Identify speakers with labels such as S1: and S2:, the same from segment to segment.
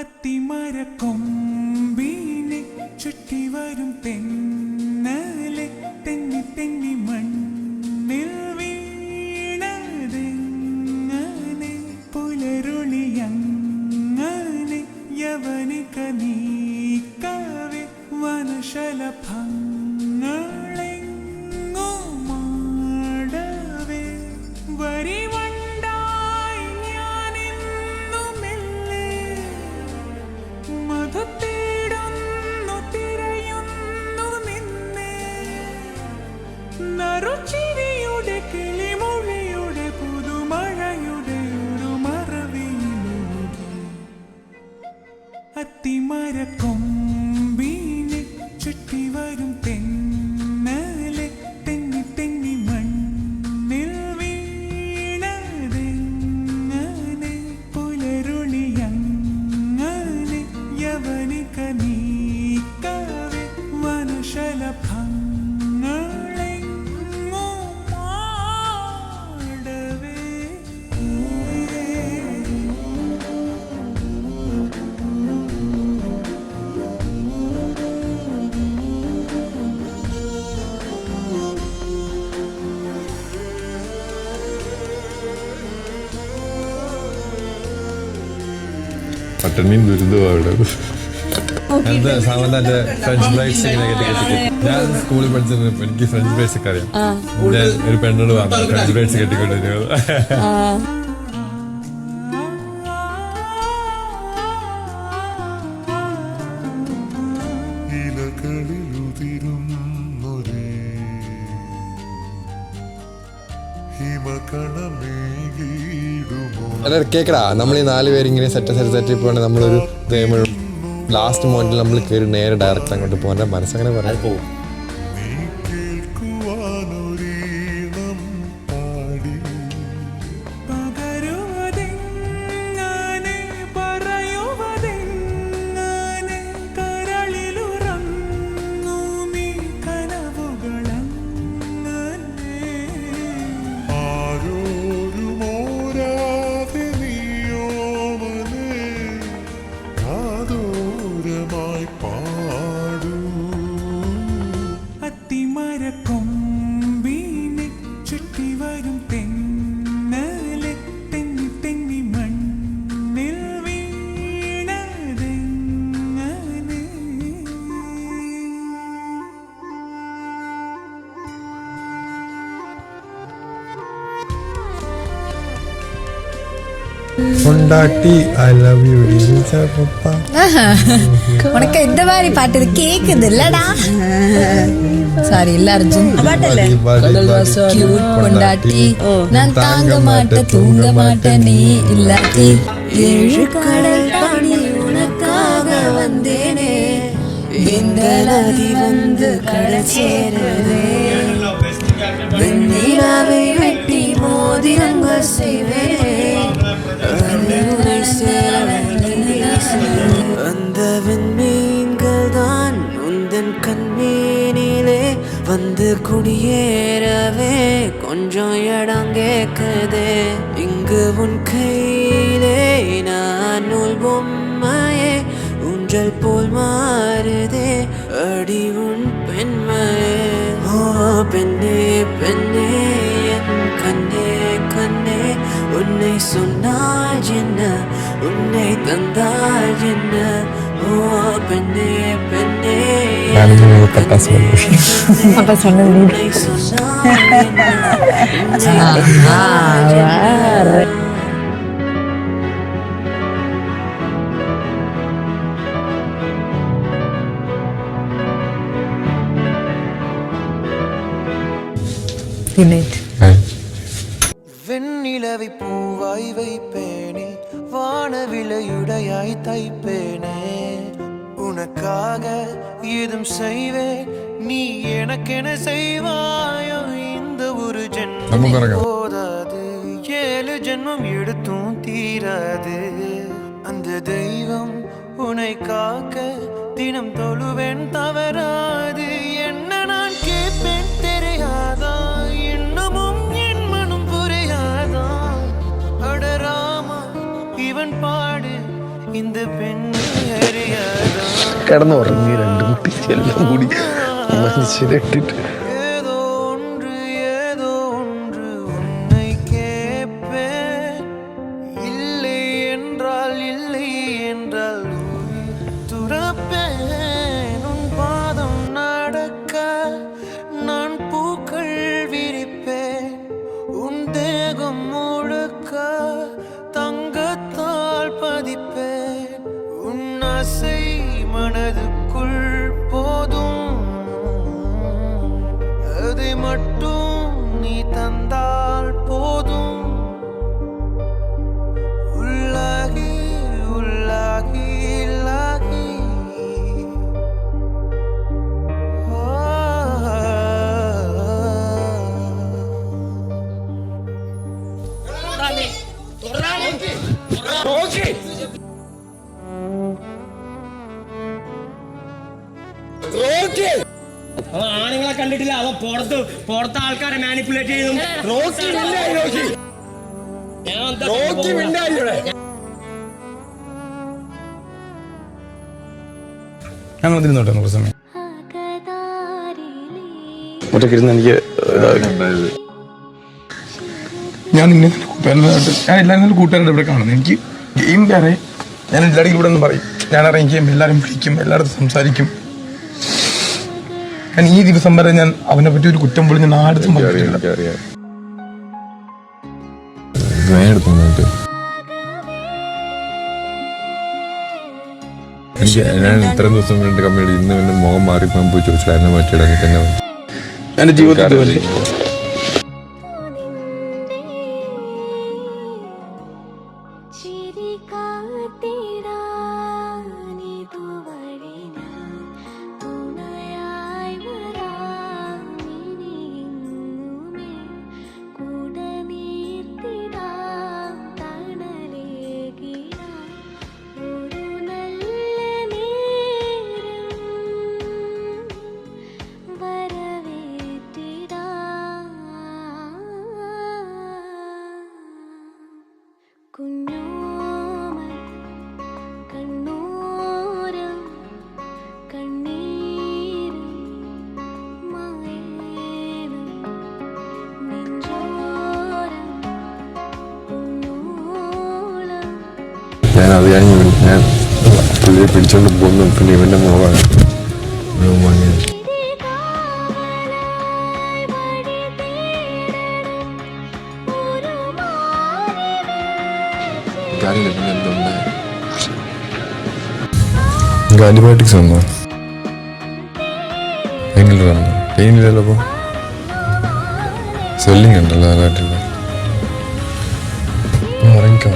S1: അത്തിമരക്കൊമ്പിനെ ചുറ്റി വരും തെന്നലെ തെന്നി തെന്നി മണ്ണിൽ വീണതെങ്ങനെ പുലരുളിയങ്ങനെ യവനിക നീക്കവെ വനശലഭങ്ങളെങ്ങോ മാടവേ വരിവണ്ടായി ഞാനെന്നുമെല്ലെ മധു തേടുന്നു തിരയുന്നു നിന്നെ നറുചിരിയുടെ കിളിമൊഴിയുടെ പുതുമഴയുടെ ഒരു മറവിയിലൂടെ അത്തിമരക്കൊമ്പിനെ ചുറ്റി വരും തെന്നലെ തെന്നി തെന്നി മണ്ണിൽ വീണതെങ്ങനെ പുലരുളിയങ്ങനെ യവനിക നീക്കവെ വനശലഭങ്ങളെങ്ങോ മാടവേ
S2: പട്ടണിയും ദുരിതമാണ് എന്താ സാമാന്യ ഫ്രഞ്ച് ബ്രൈഡ്സ് ഞാൻ സ്കൂളിൽ പഠിച്ചിരുന്നപ്പോ എനിക്ക് ഫ്രഞ്ച് ബ്രൈഡ്സ് ഒക്കെ അറിയാം. ഞാൻ ഒരു പെണ്ണോട് പറഞ്ഞു ഫ്രഞ്ച് ബ്രൈഡ്സ് കെട്ടിക്കൊണ്ടിരുന്നത്. കേക്കടാ നമ്മൾ ഈ 4 പേരിങ്ങനെ സെറ്റ് പോകണേ നമ്മളൊരു ലാസ്റ്റ് മൊമെന്റിൽ നമ്മൾ കയറി നേരെ ഡയറക്റ്റ് അങ്ങോട്ട് പോകാൻ മനസ്സങ്ങനെ പറയാൻ പോകും.
S1: അത്തിമരക്കൊമ്പിനെ ചുറ്റി വരും തെന്നലെ തെന്നി തെന്നി മണ്ണിൽ വീണതെങ്ങനെ
S2: கொண்டாட்டி ஐ லவ் யூ
S3: உனக்கு இந்த மாதிரி பாட்டு கேக்குது இல்லடா. சாரி இல்ல அர்ஜுன் கொண்டாட்டி நான் தாங்க மாட்டேன் தூங்க மாட்டேன் நீ இல்லாட்டி 7 கடல் தாண்டி உனக்காக வந்தேனே இந்த நதி வந்து கடல் சேருதே வெண்ணிலாவை வெட்டி மோதிரங்க செய்வேனே அந்த விண்மீன்கள் தான் உந்தன் கண்மீனிலே வந்து குடியேறவே கொஞ்சம் இடம் கேக்குதே இங்கு உன் கையிலே நான் நூல் பொம்மையே ஊஞ்சல் போல் மாறுதே அடி உன் பெண்மையே ஓ பெண்ணே பெண்ணே என் கண்ணே கண்ணே உன்னை சொன்னால் என்ன உன்னை தந்தால் என்ன ஓ பெண்ணே பெண்ணே அப்ப சொன்னது
S1: உன்னை சொன்னால் என்ன வெண்ணிலவை பூவாய் வைப்பேனே வானவிலையுடையாய் தைப்பேனே உனக்காக ஏதும் செய்வேன் நீ எனக்கென செய்வாயோ இந்த ஒரு ஜென்மம் போதாது 7 ஜென்மம் எடுத்தும் தீராது அந்த தெய்வம் உன்னை காக்க தினம் தொழுவேன் தவறாது என்ன நான் கேட்பேன் தெரியாதா இன்னமும் என் மனம் புரியாதா அடராமா இவன் பாடு இந்த பெண்
S4: കിടന്നുറങ്ങി രണ്ട് കുട്ടി എല്ലാം കൂടി മനുഷ്യരിട്ടിട്ട്
S1: ஏதோ ஒன்று உன்னை கேட்பேன் இல்லை என்றால் உயிர் துறப்பேன் உன் பாதம் நடக்க நான் பூக்கள் விரிப்பேன் உன் தேகம் முழுக்க தங்கத்தால் பதிப்பேன் உன் ஆசை மனதுக்குள் போதும் அதை மட்டும் நீ தந்தால் போதும் உள்ளாகி உள்ளாகி இல்லாகி
S5: അവൻ ആണുങ്ങളെ കണ്ടിട്ടില്ല. അവൻ പുറത്ത് ആൾക്കാരെ മാനിപ്പുലേറ്റ് ചെയ്തും
S4: ഞാൻ വന്നിരുന്നോട്ടെ കുറച്ച് സമയം ഒറ്റക്കിരുന്ന് എനിക്ക് ഞാൻ നിന്നെ ഞാൻ എല്ലാവരും കൂട്ടുകാരുടെ ഇവിടെ കാണുന്നു. എനിക്ക് ഗെയിം വേറെ, ഞാൻ എല്ലാവരും ഇവിടെ ഒന്ന് പറയും, ഞാൻ ഇറങ്ങിക്കും, എല്ലാവരും വിളിക്കും, എല്ലായിടത്തും സംസാരിക്കും. ഞാൻ ഈ ദിവസം വരെ ഞാൻ അവനെ പറ്റി ഒരു കുറ്റം പോലും ഞാൻ ആടുത്തും പറഞ്ഞിട്ടില്ല.
S2: ഞാൻ ഇത്രയും ദിവസം വേണ്ടി കമ്മിയുടെ ഇന്ന് എന്റെ മുഖം മാറിപ്പോകാൻ പോയി ചോദിച്ചാൽ എന്നെ മാറ്റിയിടാൻ തന്നെ
S4: എന്റെ ജീവിതത്തിൽ
S2: ഞാൻ പുള്ളിയെ പിടിച്ചോണ്ട് പോകുന്നു. പിന്നെ ഇവന്റെ മുഖമാണ് ആന്റിബയോട്ടിക്സ് വന്നോ? പെയിനില്ലല്ലോ. അപ്പൊ സ്വെല്ലിംഗ് ഉണ്ടല്ലോ നല്ലതായിട്ടില്ല. ഇറങ്ങിക്കോ.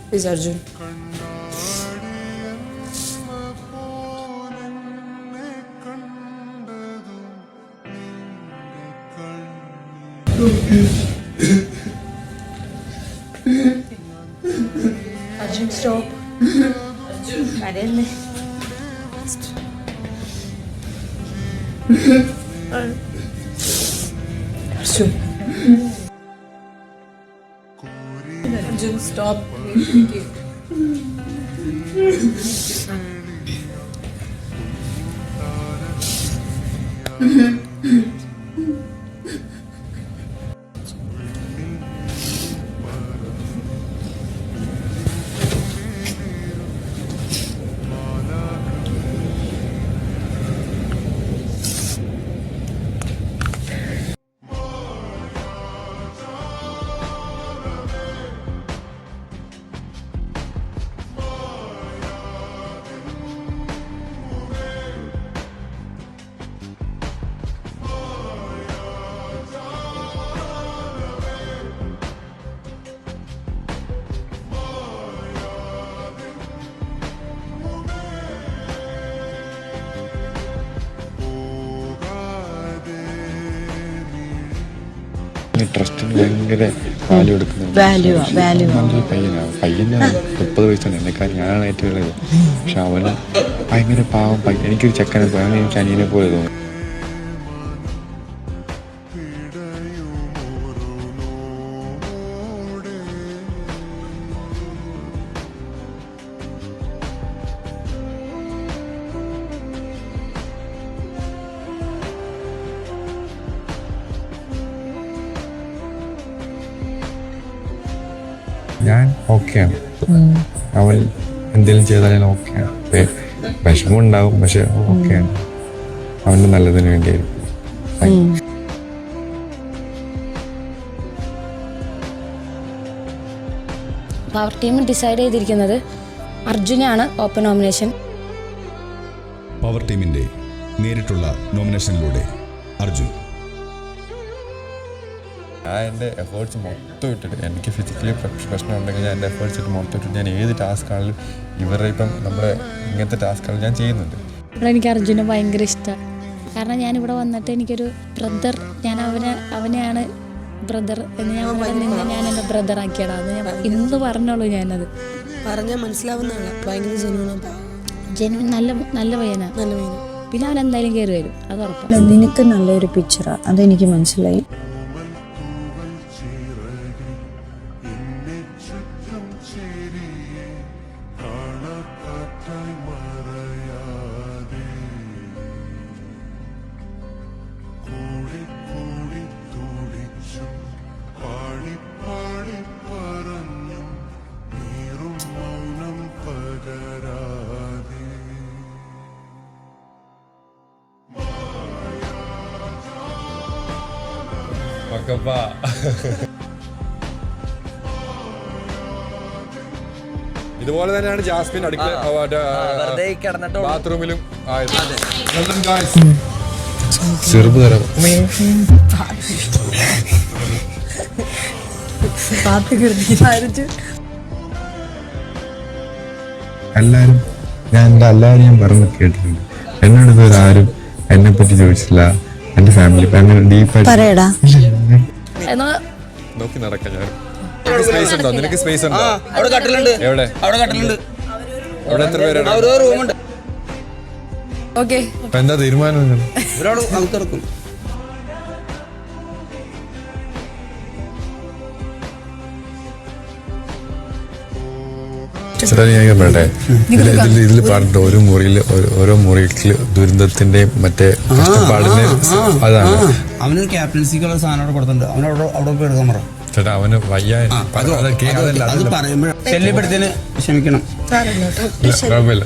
S3: Please, Arjun. Arjun, stop. Arjun. Arjun. Arjun, stop.
S6: ട്രസ്റ്റിന് ഭയങ്കര വാല്യൂ കൊടുക്കുന്നത് നല്ലൊരു പയ്യനാണ്. പയ്യന് 30 വയസ്സാണ്, എന്നെക്കാൾ ഞാനാണ് ഏറ്റവും ഉള്ളത്. പക്ഷെ അവന് ഭയങ്കര പാവം പയ്യൻ. എനിക്കൊരു ചെക്കനെ പോലെ, അവന് എനിക്ക് അനിയനെ പോലെ തോന്നും. ഞാൻ ഓക്കെയാണ്, അവൻ എന്തെങ്കിലും ചെയ്താൽ ഞാൻ ഓക്കെയാണ്. വിഷമം ഉണ്ടാവും, പക്ഷെ ഓക്കെയാണ്. അവൻ്റെ നല്ലതിന് വേണ്ടിയായിരിക്കും.
S3: പവർ ടീം ഡിസൈഡ് ചെയ്തിരിക്കുന്നത് അർജുനാണ് ഓപ്പൺ നോമിനേഷൻ.
S7: പവർ ടീമിന്റെ നേരിട്ടുള്ള നോമിനേഷനിലൂടെ അർജുൻ.
S2: ഞാൻ എൻ്റെ എഫേർട്സ് മൊത്തം ഇട്ടിട്ട്, എനിക്ക് ഫിസിക്കലി പ്രശ്നം ഉണ്ടെങ്കിൽ ഞാൻ എൻ്റെ എഫേർട്സ് ഇട്ട് മൊത്തം ഇട്ടിട്ട് ഞാൻ ഏത് ടാസ്ക്കാണെങ്കിലും ഇവരുടെ ഇപ്പം നമ്മുടെ ഇങ്ങനത്തെ ടാസ്ക്കുകൾ ഞാൻ ചെയ്യുന്നുണ്ട്.
S8: ഇവിടെ എനിക്ക് അർജുനെ ഭയങ്കര ഇഷ്ടമാണ്. കാരണം ഞാനിവിടെ വന്നിട്ട് എനിക്കൊരു ബ്രദർ, ഞാൻ അവനെയാണ് ബ്രദർ എന്ന് ഞാൻ ഇവിടെ നിന്ന് ഞാൻ എൻ്റെ ബ്രദർ ആക്കിയതാണ്. ഞാൻ ഇന്ന് പറഞ്ഞോളൂ, ഞാനത്
S9: പറഞ്ഞാൽ മനസ്സിലാവുന്നതാണ്. ഭയങ്കര
S8: ജനുവിൻ നല്ല പയ്യനാണ്, നല്ല പയ്യന. പിന്നെ അവൻ എന്തായാലും കയറി വരും, അത് ഉറപ്പാണ്.
S3: നിനക്ക് നല്ലൊരു പിക്ചറാ, അതെനിക്ക് മനസ്സിലായി.
S2: ഇതുപോലെ തന്നെയാണ് ജാസ്മിൻ ബാത്റൂമിലും ചെറുപ്പ് തരം. എല്ലാരും ഞാൻ പറഞ്ഞു കേട്ടിട്ടുണ്ട്. എന്നോട് ഇതുവരെ ആരും എന്നെ പറ്റി ചോദിച്ചില്ല, എന്റെ ഫാമിലി അങ്ങനെ ഡീപ്പായിട്ട് നോക്കി നടക്കാം. ഞാൻ സ്പേസ് ഉണ്ടോ? നിനക്ക് സ്പേസ് ഉണ്ടോ?
S5: അവിടെ കട്ടിലുണ്ട്.
S2: എവിടെ?
S5: അവിടെ കട്ടിലുണ്ട്.
S2: അവിടെ എത്ര പേരാണ്?
S5: ഓരോ റൂമുണ്ട്.
S3: ഓക്കെ,
S2: അപ്പൊ എന്താ തീരുമാനം?
S5: ഒരാൾ അകത്തിറക്കും.
S2: ചേട്ടാ ഞാൻ പറയട്ടെ, ഇതിൽ പറഞ്ഞിട്ട് ഓരോ മുറിയിൽ ദുരന്തത്തിന്റെയും മറ്റേ കഷ്ടപ്പാടിന്റെ അതാണ്.
S5: അവനൊരു ക്യാപ്റ്റൻസിക്കുള്ള സാധനം അവിടെ കൊടുത്തിട്ടുണ്ട്. അവിടെ പോയി എടുക്കാൻ പറ
S2: ചേട്ടാ. അവന് വയ്യ,
S5: അത് പറയുമ്പോൾ ശല്യപ്പെടുത്തിന് ക്ഷമിക്കണം.
S2: കുഴപ്പമില്ല.